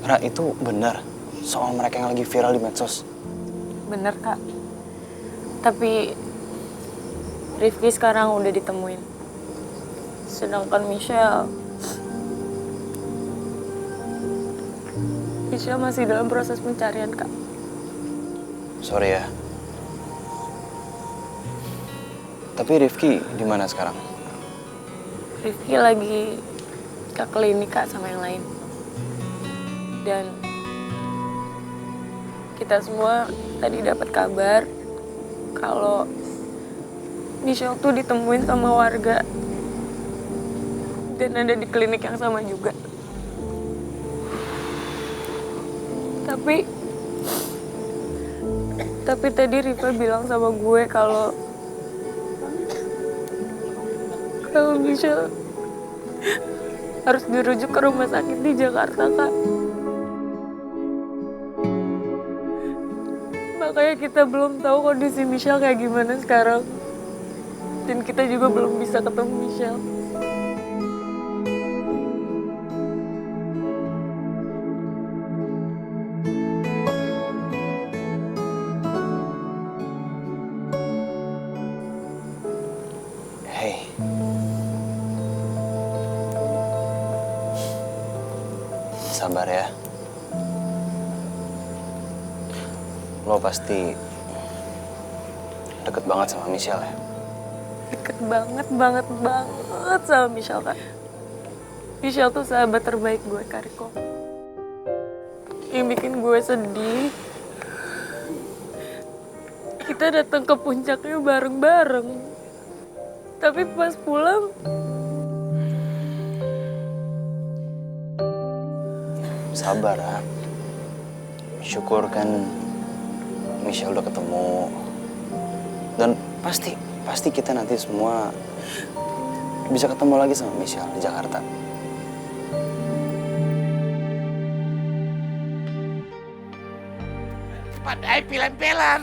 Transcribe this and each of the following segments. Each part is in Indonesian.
Ra, itu benar soal mereka yang lagi viral di medsos? Bener, Kak. Tapi Rifki sekarang udah ditemuin. Sedangkan Michelle masih dalam proses pencarian, Kak. Sorry ya. Tapi Rifki di mana sekarang? Rifki lagi ke klinik, Kak, sama yang lain. Dan kita semua tadi dapat kabar kalau Michelle tuh ditemuin sama warga dan ada di klinik yang sama juga. Tapi tadi Riva bilang sama gue kalau Michelle harus dirujuk ke rumah sakit di Jakarta, Kak. Makanya kita belum tahu kondisi Michelle kayak gimana sekarang. Dan kita juga belum bisa ketemu Michelle. Hey. Sabar ya. Lo pasti deket banget sama Michelle ya? Deket banget sama Michelle, Kak. Michelle tuh sahabat terbaik gue, Kak Riko. Yang bikin gue sedih, kita datang ke puncaknya bareng-bareng. Tapi pas pulang, sabar ya. Syukur kan Michelle udah ketemu. Dan pasti kita nanti semua bisa ketemu lagi sama Michelle di Jakarta. Cepat, pelan-pelan.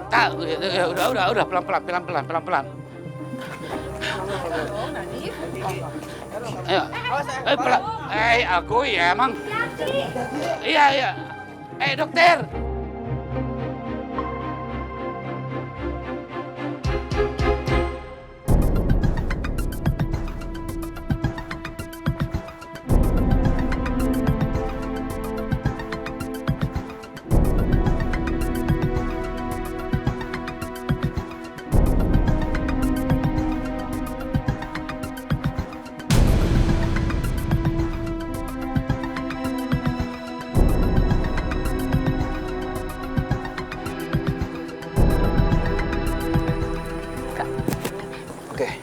Tak, udah, pelan-pelan. Ayo, pelan. Aku ya emang. Iya. Dokter. Oke.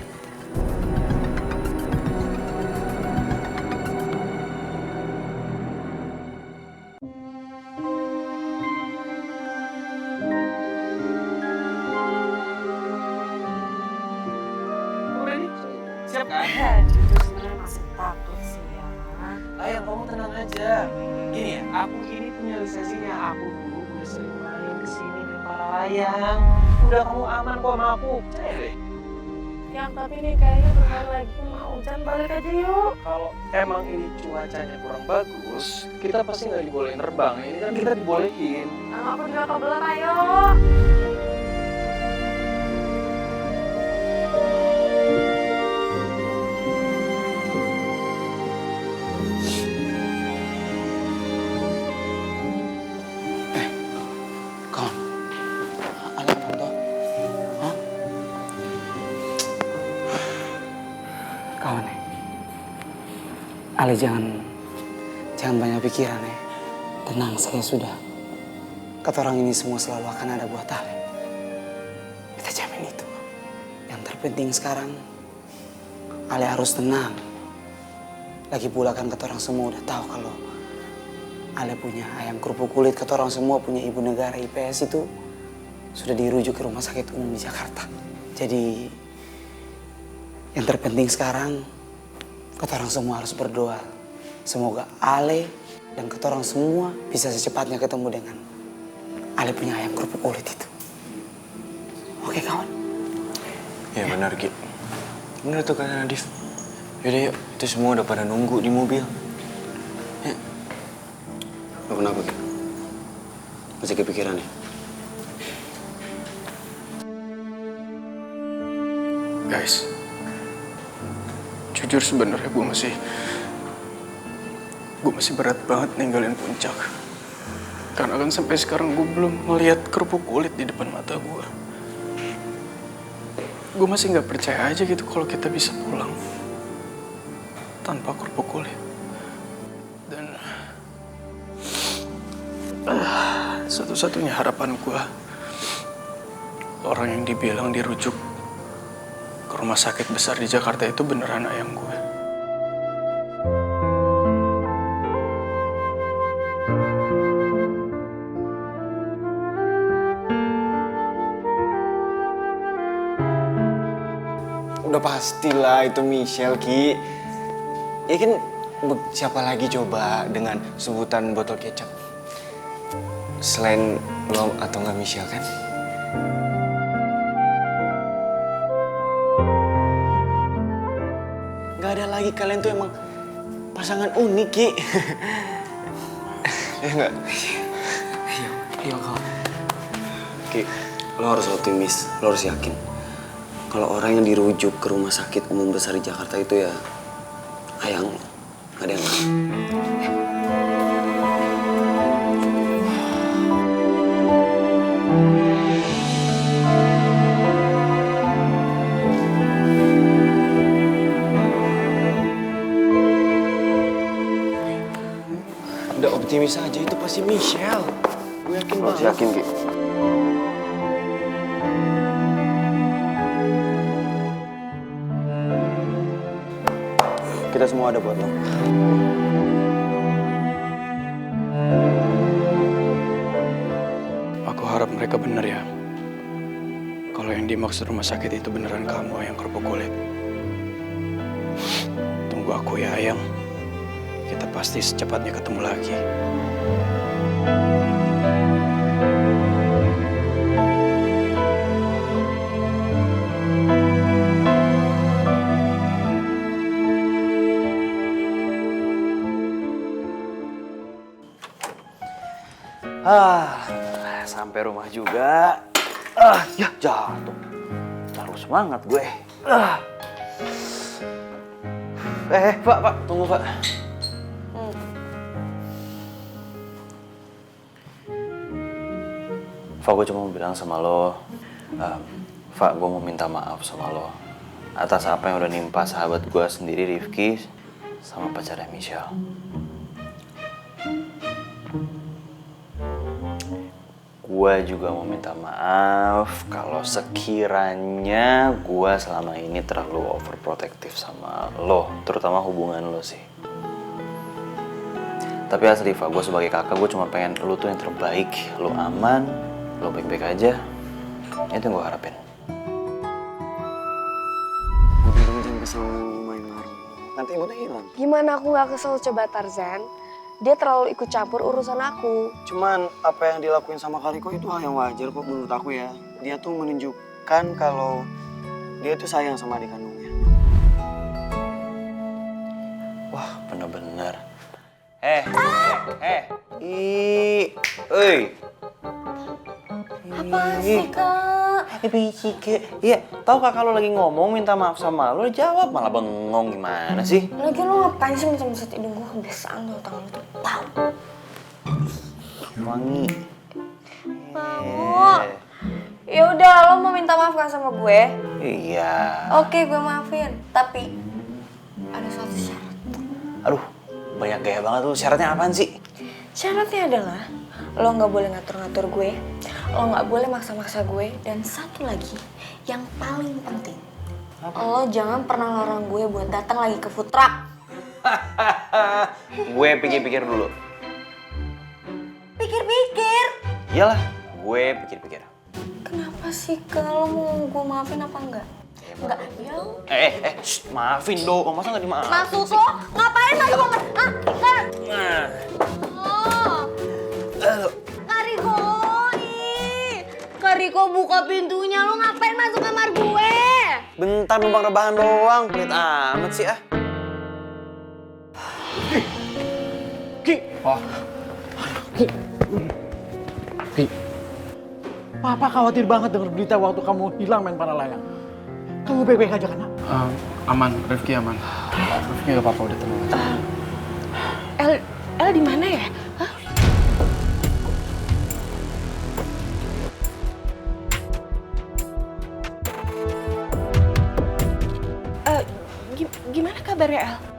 Siap kan? Justru masih takut sih ya. Ayang, kamu tenang aja. Gini ya, aku ini punya lisensinya. Aku dulu udah sering main kesini dengan para layang. Udah kamu aman kok sama aku. Percaya deh. Yang tapi nih kayaknya bentar lagi mau hujan, balik aja yuk. Kalau emang ini cuacanya kurang bagus, kita pasti nggak dibolehin terbang. Ini kan kita dibolehin. Sama aku juga kebelan, ayo. Kawan, Ale aman toh? Hah? Kawan, Ale jangan banyak pikiran ya. Tenang, saya sudah. Kata orang ini semua selalu akan ada buat Ale. Kita jamin itu. Yang terpenting sekarang, Ale harus tenang. Lagi pula kan kata orang semua udah tahu kalau Ale punya ayam kerupuk kulit, kata orang semua punya ibu negara IPS itu sudah dirujuk ke rumah sakit umum di Jakarta. Jadi yang terpenting sekarang kata orang semua harus berdoa. Semoga Ale dan kata orang semua bisa secepatnya ketemu dengan Ale punya ayam kerupuk kulit itu. Oke kawan? Ya benar Ki. Benar tuh kata Nadif. Yaudah yuk, itu semua udah pada nunggu di mobil. Ya. Lo kenapa, Ki? Masih kepikiran ya? Guys, jujur sebenarnya gue masih berat banget ninggalin puncak. Karena kan sampai sekarang gue belum melihat kerupuk kulit di depan mata gue. Gue masih nggak percaya aja gitu kalau kita bisa pulang tanpa kerupuk kulit. Dan satu-satunya harapan gue, orang yang dibilang dirujuk ke rumah sakit besar di Jakarta itu beneran ayang gue. Udah pastilah itu Michelle, Ki. Ya kan, siapa lagi coba dengan sebutan botol kecap? Selain lo atau nggak Michelle kan? Nggak ada lagi, kalian tuh emang pasangan unik, Ki. Ya nggak? Iya, kau. Ki, lo harus optimis, lo harus yakin. Kalau orang yang dirujuk ke rumah sakit umum besar di Jakarta itu ya ayang lo, gak ada yang lain. Udah optimis aja, itu pasti Michelle. Gue yakin Lo harus banget. yakin, Ki. Kita semua ada buat lo. Aku harap mereka bener ya. Kalau yang dimaksud rumah sakit itu beneran kamu yang kerupuk kulit. Tunggu aku ya, Ayang. Kita pasti secepatnya ketemu lagi. Sampai rumah juga. Ya jatuh. Taruh semangat gue. Pak, tunggu, Pak. Pak, gue cuma mau bilang sama lo, Pak, gue mau minta maaf sama lo atas apa yang udah nimpa sahabat gue sendiri, Rifki, sama pacarnya Michelle. Gue juga mau minta maaf kalau sekiranya gue selama ini terlalu overprotective sama lo, terutama hubungan lo sih. Tapi asli, Fa, gue sebagai kakak, gue cuma pengen lo tuh yang terbaik, lo aman, lo baik-baik aja. Itu yang gue harapin. Udah dong, jangan kesel main marah. Nanti imutnya hilang. Gimana aku nggak kesel coba Tarzan? Dia terlalu ikut campur urusan aku. Cuman apa yang dilakuin sama Kariko itu hal yang wajar kok menurut aku ya. Dia tuh menunjukkan kalau dia tuh sayang sama adik kandungnya. Wah, bener-bener. Apa sih, Kak? Iya, tahu kakak lo lagi ngomong minta maaf sama lo, jawab malah bengong, gimana sih? Lagi lo ngapain sih mencet-mencet hidung gue? Kebiasaan lo tangan tuh. Pau. Wangi. Mau. Ya udah, lo mau minta maaf kan sama gue? Iya. Oke, gue maafin. Tapi ada suatu syarat. Aduh, banyak gaya banget tuh. Syaratnya apaan sih? Syaratnya adalah lo nggak boleh ngatur-ngatur gue, lo nggak boleh maksa-maksa gue, dan satu lagi yang paling penting, lo jangan pernah larang gue buat datang lagi ke food truck. Gue pikir-pikir dulu. Pikir-pikir. Iyalah, gue pikir-pikir. Kenapa sih, kalau mau gue maafin apa enggak? Enggak, ya. Shh, maafin dong. Masa nggak dimaafin? Maksud lo ngapain masuk kamar? Kariko, Kariko buka pintunya, lo ngapain masuk kamar gue? Bentar numpang rebahan doang. Pelit amat sih ah. Ki. Wah. Ki, Papa khawatir banget denger berita waktu kamu hilang main para layang. Kamu baik-baik aja kan, Nak? Aman, Rifki aman. Rifki gak apa-apa, udah tenang aja. El di mana ya? Hah? Gimana kabarnya El?